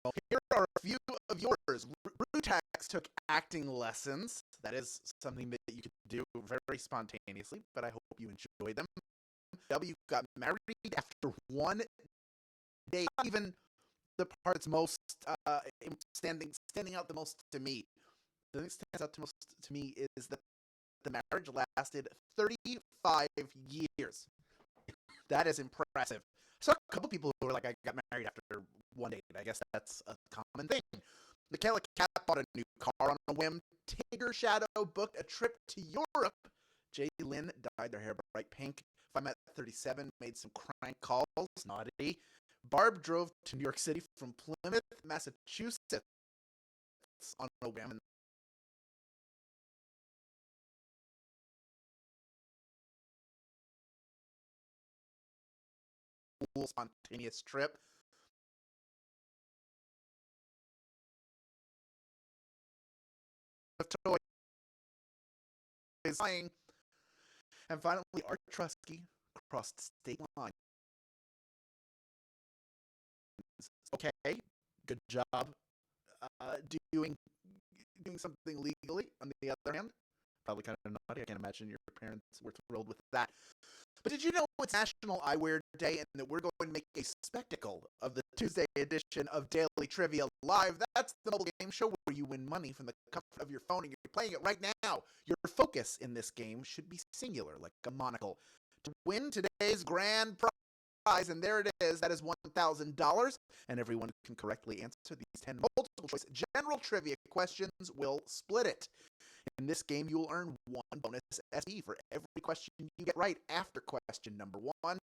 Well, here are a few of yours. Rutax took acting lessons. That is something that you could do very spontaneously, but I hope you enjoyed them. W got married after 1 day. Not even the part that's most standing out the most to me. The thing that stands out most to me is that the marriage lasted 35 years. That is impressive. So a couple people who were like, I got married after 1 day. I guess that's a common thing. Michaela Cat bought a new car on a whim. Tigger Shadow booked a trip to Europe. Jay Lynn dyed their hair bright pink. If I'm at 37, made some crank calls. Naughty. Barb drove to New York City from Plymouth, Massachusetts on a whim. Cool, spontaneous trip. Toys. And finally, Art Trusky crossed state lines. Okay, good job doing something legally. On the other hand, probably kind of naughty. I can't imagine your parents were thrilled with that. But did you know it's National Eyewear Day and that we're going to make a spectacle of the Tuesday edition of Daily Trivia Live? That's the mobile game show where you win money from the comfort of your phone and you're playing it right now. Your focus in this game should be singular, like a monocle. To win today's grand prize, and there it is, that is $1,000, and everyone can correctly answer these 10 multiple choice general trivia questions will split it. In this game, you will earn 1 bonus SP for every question you get right after question number 1,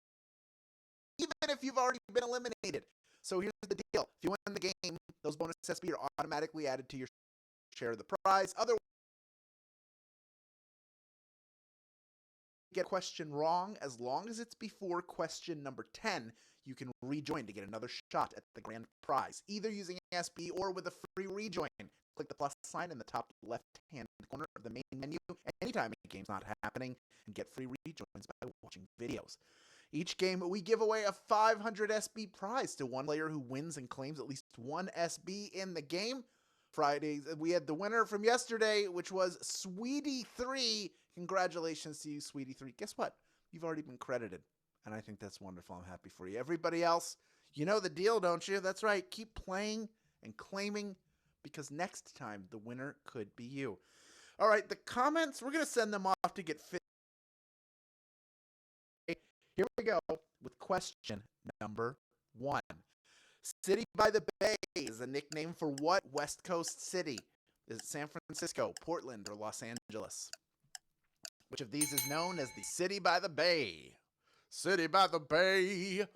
even if you've already been eliminated. So here's the deal. If you win the game, those bonus SP are automatically added to your share of the prize. Otherwise, get a question wrong, as long as it's before question number 10, you can rejoin to get another shot at the grand prize, either using SP or with a free rejoin. Click the plus sign in the top left-hand corner of the main menu anytime a game's not happening, and get free rejoins by watching videos. Each game, we give away a 500 SB prize to one player who wins and claims at least 1 SB in the game. Fridays, we had the winner from yesterday, which was Sweetie3. Congratulations to you, Sweetie3. Guess what? You've already been credited, and I think that's wonderful. I'm happy for you. Everybody else, you know the deal, don't you? That's right. Keep playing and claiming, because next time the winner could be you. All right, the comments, we're going to send them off to get fit. Here we go with question number 1. City by the Bay is a nickname for what West Coast city? Is it San Francisco, Portland, or Los Angeles? Which of these is known as the City by the Bay? City by the Bay.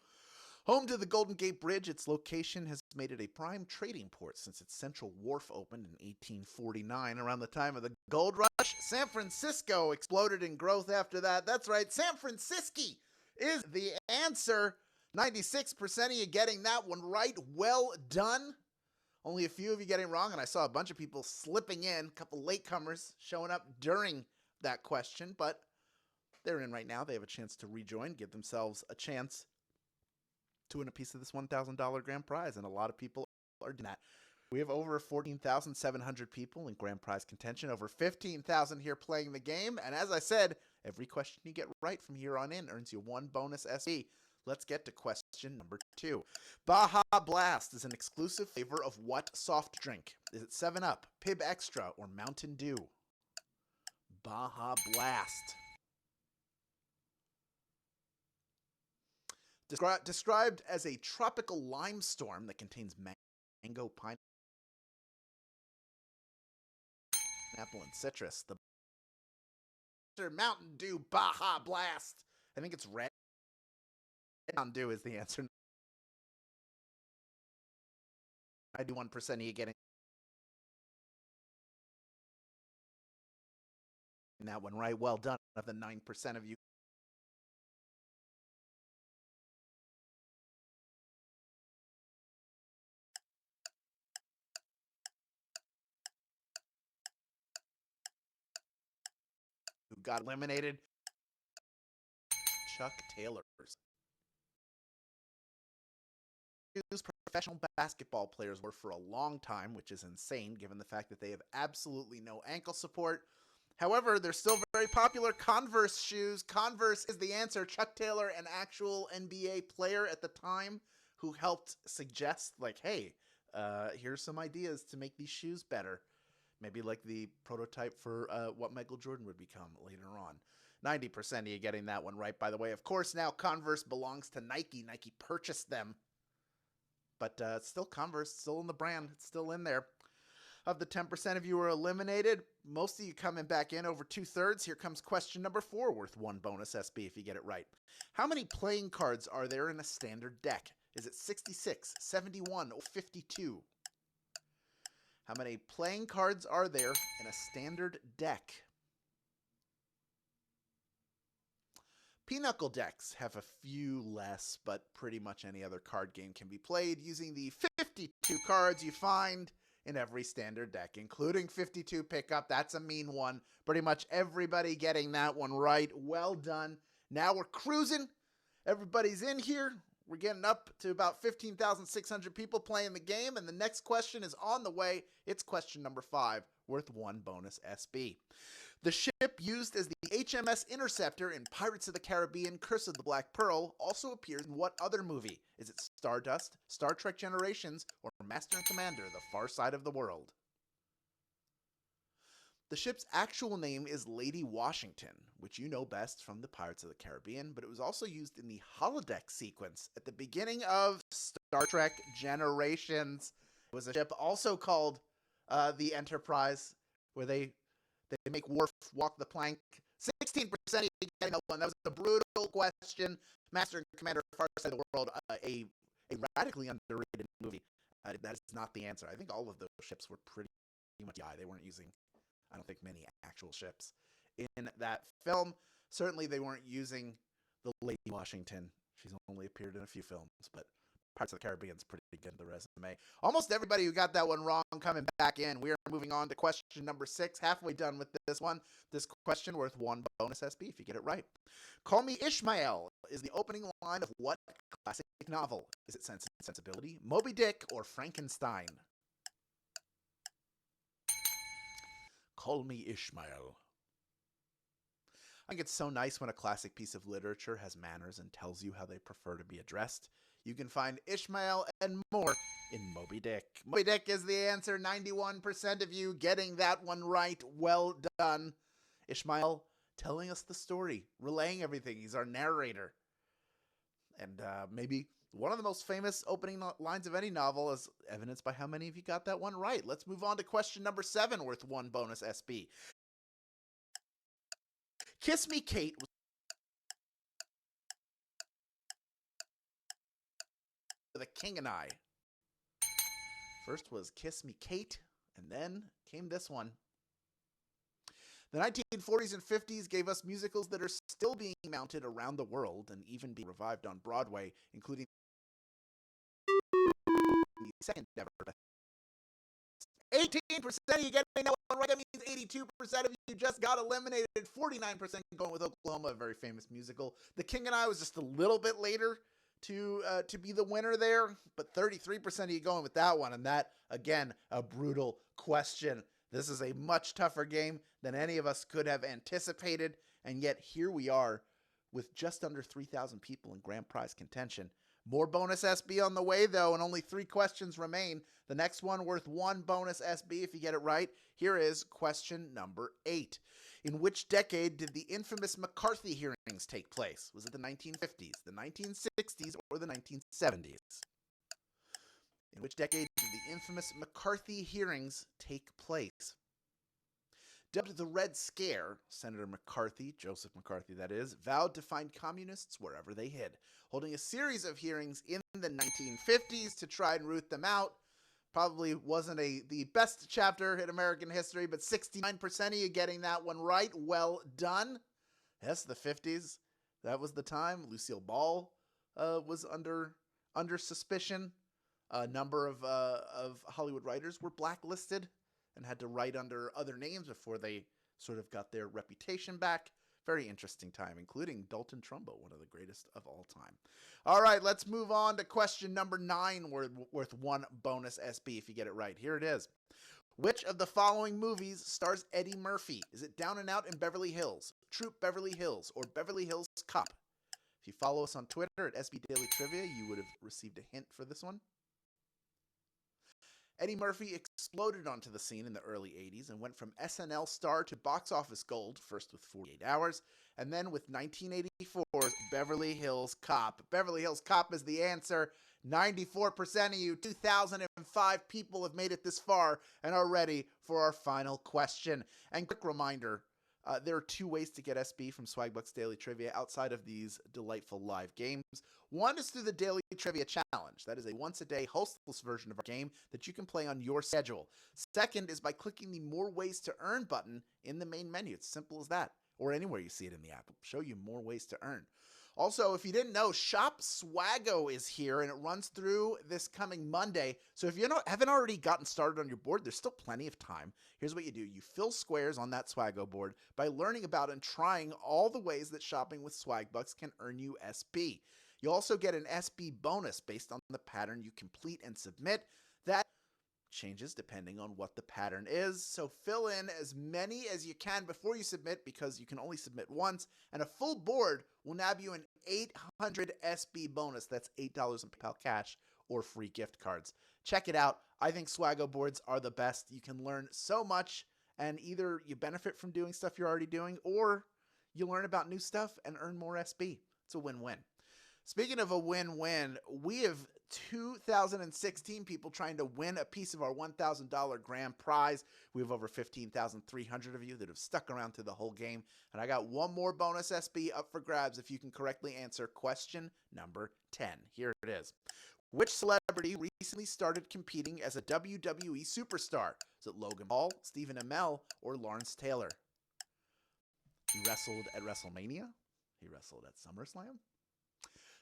Home to the Golden Gate Bridge, its location has made it a prime trading port since its central wharf opened in 1849. Around the time of the gold rush, San Francisco exploded in growth after that. That's right, San Francisco is the answer. 96% of you getting that one right. Well done. Only a few of you getting wrong, and I saw a bunch of people slipping in, a couple latecomers showing up during that question, but they're in right now. They have a chance to rejoin, give themselves a chance to win a piece of this $1,000 grand prize, and a lot of people are doing that. We have over 14,700 people in grand prize contention, over 15,000 here playing the game, and as I said, every question you get right from here on in earns you 1 bonus SP. Let's get to question number 2. Baja Blast is an exclusive flavor of what soft drink? Is it 7-Up, Pib Extra, or Mountain Dew? Baja Blast. Described as a tropical lime storm that contains mango, pineapple, and citrus. The Mountain Dew Baja Blast. I think it's red. Mountain Dew is the answer. 91% of you getting that one right. Well done. Of the 9% of you who got eliminated, Chuck Taylor's professional basketball players wore for a long time, which is insane given the fact that they have absolutely no ankle support. However, they're still very popular. Converse shoes. Converse is the answer. Chuck Taylor, an actual NBA player at the time, who helped suggest, like, hey, here's some ideas to make these shoes better. Maybe like the prototype for what Michael Jordan would become later on. 90% of you getting that one right, by the way. Of course, now Converse belongs to Nike. Nike purchased them. But it's still Converse, still in the brand. It's still in there. Of the 10% of you who are eliminated, most of you coming back in, over 2/3. Here comes question number 4, worth 1 bonus SB if you get it right. How many playing cards are there in a standard deck? Is it 66, 71, or 52? How many playing cards are there in a standard deck? Pinochle decks have a few less, but pretty much any other card game can be played using the 52 cards you find in every standard deck, including 52 pickup. That's a mean one. Pretty much everybody getting that one right. Well done. Now we're cruising. Everybody's in here. We're getting up to about 15,600 people playing the game, and the next question is on the way. It's question number 5, worth 1 bonus SB. The ship used as the HMS Interceptor in Pirates of the Caribbean, Curse of the Black Pearl also appears in what other movie? Is it Stardust, Star Trek Generations, or Master and Commander, The Far Side of the World? The ship's actual name is Lady Washington, which you know best from the Pirates of the Caribbean, but it was also used in the holodeck sequence at the beginning of Star Trek Generations. It was a ship also called the Enterprise, where they make Worf walk the plank. 16% of you getting that one. That was a brutal question. Master and Commander, Far Side of the World, a radically underrated movie. That is not the answer. I think all of those ships were pretty much they weren't using, I don't think, many actual ships in that film. Certainly they weren't using the Lady Washington. She's only appeared in a few films, but Pirates of the Caribbean's pretty good in the resume. Almost everybody who got that one wrong coming back in. We are moving on to question number 6. Halfway done with this one. This question worth 1 bonus SB if you get it right. Call Me Ishmael is the opening line of what classic novel? Is it Sense and Sensibility, Moby Dick, or Frankenstein? Call Me Ishmael. I think it's so nice when a classic piece of literature has manners and tells you how they prefer to be addressed. You can find Ishmael and more in Moby Dick. Moby Dick is the answer. 91% of you getting that one right. Well done. Ishmael telling us the story, relaying everything. He's our narrator. And maybe one of the most famous opening lines of any novel, is evidenced by how many of you got that one right. Let's move on to question number 7, worth 1 bonus SB. Kiss Me Kate was The King and I. First was Kiss Me Kate, and then came this one. The 1940s and 50s gave us musicals that are still being mounted around the world and even being revived on Broadway, including the second ever. 18% of you getting that one right. That means 82% of you just got eliminated. 49% going with Oklahoma, a very famous musical. The King and I was just a little bit later to be the winner there, but 33% of you going with that one. And that, again, a brutal question. This is a much tougher game than any of us could have anticipated, and yet here we are with just under 3,000 people in grand prize contention. More bonus SB on the way, though, and only 3 questions remain. The next one worth 1 bonus SB if you get it right. Here is question number 8. In which decade did the infamous McCarthy hearings take place? Was it the 1950s, the 1960s, or the 1970s? In which decade did the infamous McCarthy hearings take place? Dubbed the Red Scare, Senator McCarthy, Joseph McCarthy that is, vowed to find communists wherever they hid, holding a series of hearings in the 1950s to try and root them out. Probably wasn't the best chapter in American history, but 69% of you getting that one right. Well done. Yes, the 50s. That was the time. Lucille Ball was under suspicion. A number of Hollywood writers were blacklisted and had to write under other names before they sort of got their reputation back. Very interesting time, including Dalton Trumbo, one of the greatest of all time. All right, let's move on to question number 9, worth 1 bonus SB if you get it right. Here it is. Which of the following movies stars Eddie Murphy? Is it Down and Out in Beverly Hills, Troop Beverly Hills, or Beverly Hills Cop? If you follow us on Twitter at SB Daily Trivia, you would have received a hint for this one. Eddie Murphy exploded onto the scene in the early 80s and went from SNL star to box office gold, first with 48 Hours, and then with 1984's Beverly Hills Cop. Beverly Hills Cop is the answer. 94% of you, 2,005 people have made it this far and are ready for our final question. And quick reminder, there are 2 ways to get SB from Swagbucks Daily Trivia outside of these delightful live games. One is through the Daily Trivia Challenge. That is a once-a-day hostless version of our game that you can play on your schedule. Second is by clicking the More Ways to Earn button in the main menu. It's simple as that. Or anywhere you see it in the app. It'll show you more ways to earn. Also, if you didn't know, Shop Swaggo is here, and it runs through this coming Monday. So if you haven't already gotten started on your board, there's still plenty of time. Here's what you do. You fill squares on that Swaggo board by learning about and trying all the ways that shopping with Swagbucks can earn you SB. You'll also get an SB bonus based on the pattern you complete and submit. That changes depending on what the pattern is. So fill in as many as you can before you submit, because you can only submit once, and a full board will nab you an 800 SB bonus. That's $8 in PayPal cash or free gift cards. Check it out. I think Swaggo boards are the best. You can learn so much, and either you benefit from doing stuff you're already doing, or you learn about new stuff and earn more SB. It's a win-win. Speaking of a win-win, we have 2016 people trying to win a piece of our $1,000 grand prize. We have over 15,300 of you that have stuck around through the whole game. And I got one more bonus SB up for grabs if you can correctly answer question number 10. Here it is. Which celebrity recently started competing as a WWE superstar? Is it Logan Paul, Stephen Amell, or Lawrence Taylor? He wrestled at WrestleMania. He wrestled at SummerSlam.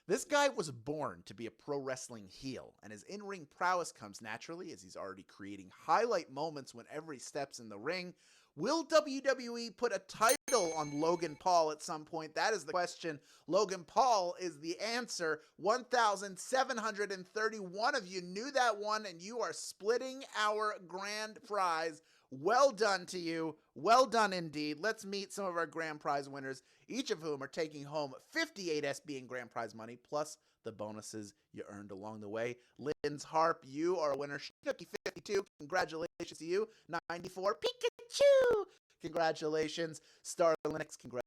This guy was born to be a pro wrestling heel, and his in-ring prowess comes naturally as he's already creating highlight moments whenever he steps in the ring. Will WWE put a title on Logan Paul at some point? That is the question. Logan Paul is the answer. 1,731 of you knew that one, and you are splitting our grand prize. Well done to you. Well done indeed. Let's meet some of our grand prize winners, each of whom are taking home 58 SB in grand prize money, plus the bonuses you earned along the way. Lynn's Harp, you are a winner. Snooki 52, congratulations to you. 94, Pikachu, congratulations. Star Linux, congratulations.